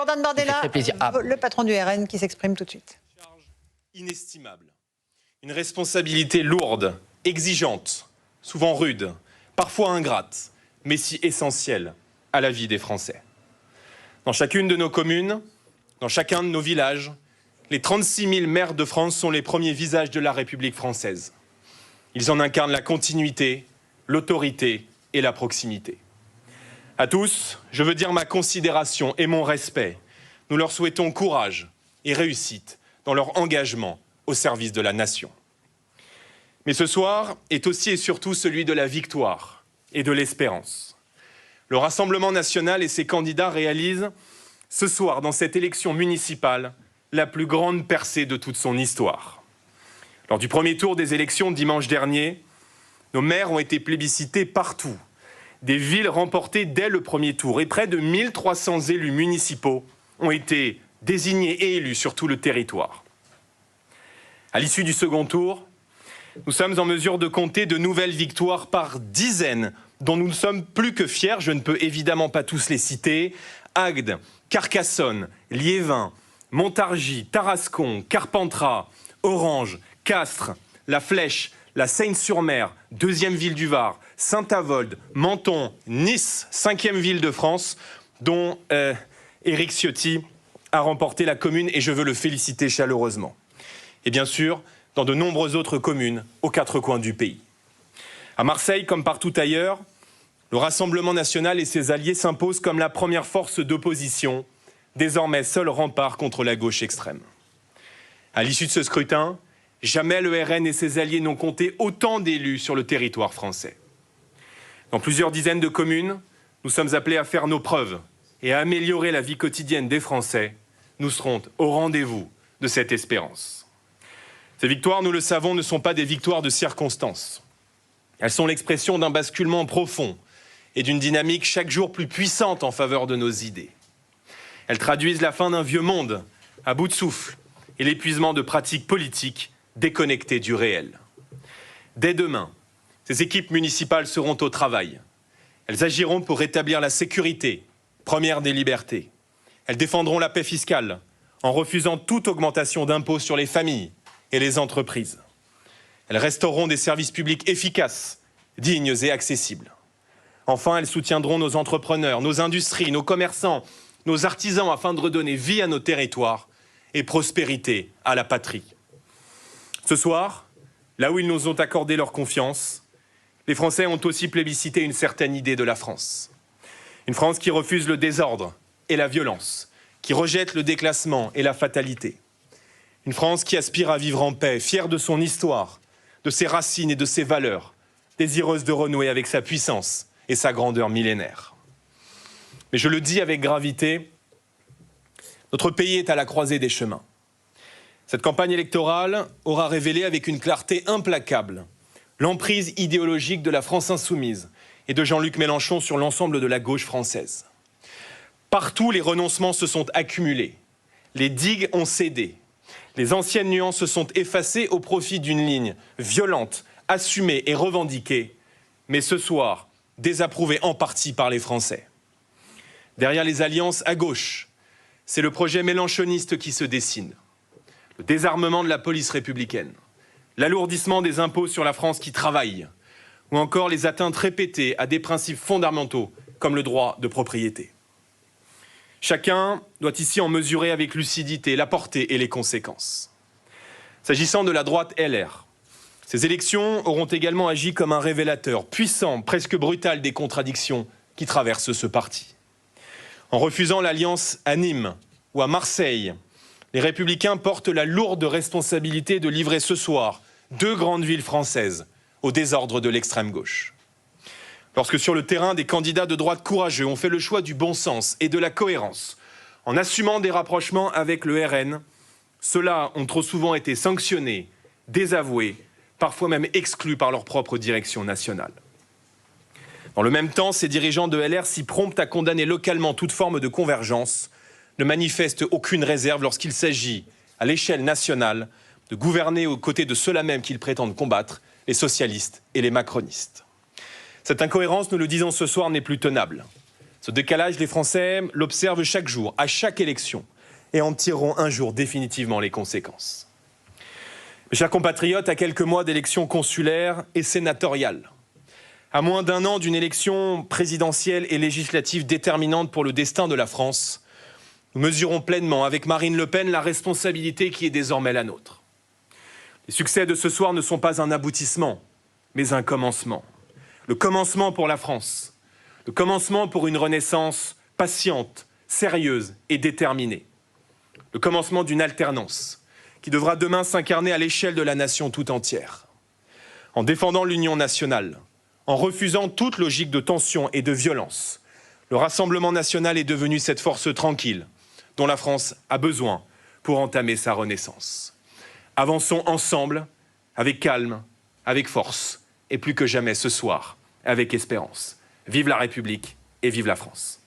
Jordan Bardella, le patron du RN qui s'exprime tout de suite. Charge inestimable. Une responsabilité lourde, exigeante, souvent rude, parfois ingrate, mais si essentielle à la vie des Français. Dans chacune de nos communes, dans chacun de nos villages, les 36 000 maires de France sont les premiers visages de la République française. Ils en incarnent la continuité, l'autorité et la proximité. À tous, je veux dire ma considération et mon respect. Nous leur souhaitons courage et réussite dans leur engagement au service de la nation. Mais ce soir est aussi et surtout celui de la victoire et de l'espérance. Le Rassemblement national et ses candidats réalisent ce soir, dans cette élection municipale, la plus grande percée de toute son histoire. Lors du premier tour des élections dimanche dernier, nos maires ont été plébiscités partout. Des villes remportées dès le premier tour et près de 1300 élus municipaux ont été désignés et élus sur tout le territoire. À l'issue du second tour, nous sommes en mesure de compter de nouvelles victoires par dizaines dont nous ne sommes plus que fiers. Je ne peux évidemment pas tous les citer. Agde, Carcassonne, Liévin, Montargis, Tarascon, Carpentras, Orange, Castres, La Flèche, la Seyne-sur-Mer, deuxième ville du Var, Saint-Avold, Menton, Nice, cinquième ville de France, dont Éric Ciotti a remporté la commune et je veux le féliciter chaleureusement. Et bien sûr, dans de nombreuses autres communes aux quatre coins du pays. À Marseille, comme partout ailleurs, le Rassemblement national et ses alliés s'imposent comme la première force d'opposition, désormais seul rempart contre la gauche extrême. À l'issue de ce scrutin, jamais le RN et ses alliés n'ont compté autant d'élus sur le territoire français. Dans plusieurs dizaines de communes, nous sommes appelés à faire nos preuves et à améliorer la vie quotidienne des Français. Nous serons au rendez-vous de cette espérance. Ces victoires, nous le savons, ne sont pas des victoires de circonstance. Elles sont l'expression d'un basculement profond et d'une dynamique chaque jour plus puissante en faveur de nos idées. Elles traduisent la fin d'un vieux monde à bout de souffle et l'épuisement de pratiques politiques déconnectées du réel. Dès demain, ces équipes municipales seront au travail. Elles agiront pour rétablir la sécurité, première des libertés. Elles défendront la paix fiscale en refusant toute augmentation d'impôts sur les familles et les entreprises. Elles restaureront des services publics efficaces, dignes et accessibles. Enfin, elles soutiendront nos entrepreneurs, nos industries, nos commerçants, nos artisans afin de redonner vie à nos territoires et prospérité à la patrie. Ce soir, là où ils nous ont accordé leur confiance, les Français ont aussi plébiscité une certaine idée de la France. Une France qui refuse le désordre et la violence, qui rejette le déclassement et la fatalité. Une France qui aspire à vivre en paix, fière de son histoire, de ses racines et de ses valeurs, désireuse de renouer avec sa puissance et sa grandeur millénaire. Mais je le dis avec gravité, notre pays est à la croisée des chemins. Cette campagne électorale aura révélé avec une clarté implacable l'emprise idéologique de la France insoumise et de Jean-Luc Mélenchon sur l'ensemble de la gauche française. Partout, les renoncements se sont accumulés, les digues ont cédé, les anciennes nuances se sont effacées au profit d'une ligne violente, assumée et revendiquée, mais ce soir, désapprouvée en partie par les Français. Derrière les alliances à gauche, c'est le projet mélenchoniste qui se dessine. Le désarmement de la police républicaine, l'alourdissement des impôts sur la France qui travaille, ou encore les atteintes répétées à des principes fondamentaux comme le droit de propriété. Chacun doit ici en mesurer avec lucidité la portée et les conséquences. S'agissant de la droite LR, ces élections auront également agi comme un révélateur puissant, presque brutal des contradictions qui traversent ce parti. En refusant l'alliance à Nîmes ou à Marseille, les Républicains portent la lourde responsabilité de livrer ce soir deux grandes villes françaises au désordre de l'extrême gauche. Lorsque sur le terrain, des candidats de droite courageux ont fait le choix du bon sens et de la cohérence, en assumant des rapprochements avec le RN, ceux-là ont trop souvent été sanctionnés, désavoués, parfois même exclus par leur propre direction nationale. Dans le même temps, ces dirigeants de LR, si prompts à condamner localement toute forme de convergence, ne manifestent aucune réserve lorsqu'il s'agit, à l'échelle nationale, de gouverner aux côtés de ceux-là même qu'ils prétendent combattre, les socialistes et les macronistes. Cette incohérence, nous le disons ce soir, n'est plus tenable. Ce décalage, les Français l'observent chaque jour, à chaque élection, et en tireront un jour définitivement les conséquences. Mes chers compatriotes, à quelques mois d'élections consulaires et sénatoriales, à moins d'un an d'une élection présidentielle et législative déterminante pour le destin de la France, nous mesurons pleinement avec Marine Le Pen la responsabilité qui est désormais la nôtre. Les succès de ce soir ne sont pas un aboutissement, mais un commencement. Le commencement pour la France, le commencement pour une renaissance patiente, sérieuse et déterminée. Le commencement d'une alternance qui devra demain s'incarner à l'échelle de la nation tout entière. En défendant l'union nationale, en refusant toute logique de tension et de violence, le Rassemblement national est devenu cette force tranquille dont la France a besoin pour entamer sa renaissance. Avançons ensemble, avec calme, avec force, et plus que jamais ce soir, avec espérance. Vive la République et vive la France.